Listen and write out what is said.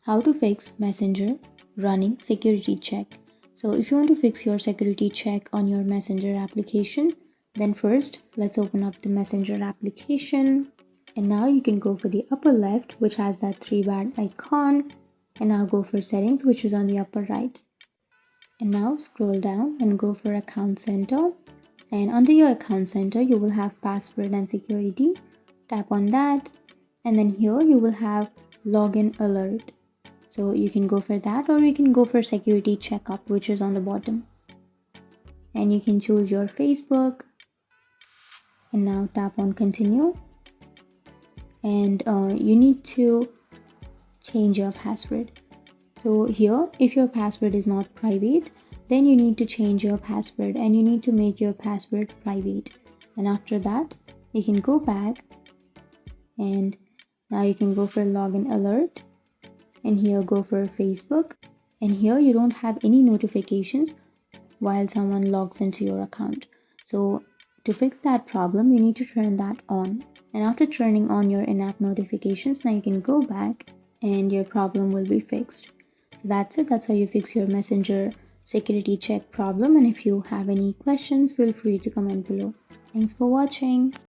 How to fix Messenger running security check. So if you want to fix your security check on your Messenger application, then first let's open up the Messenger application. And now you can go for the upper left, which has that three-bar icon. And now go for settings, which is on the upper right. And now scroll down and go for account center. And under your account center, you will have password and security. Tap on that. And then here you will have login alert. So you can go for that, or you can go for security checkup, which is on the bottom. And you can choose your Facebook. And now tap on continue. And you need to change your password. So here, if your password is not private, then you need to change your password and you need to make your password private. And after that, you can go back and now you can go for login alert. And here go for Facebook, and here you don't have any notifications while someone logs into your account. So to fix that problem, you need to turn that on. And after turning on your in-app notifications, now you can go back and your problem will be fixed. So that's it. That's how you fix your Messenger security check problem. And if you have any questions, feel free to comment below. Thanks for watching.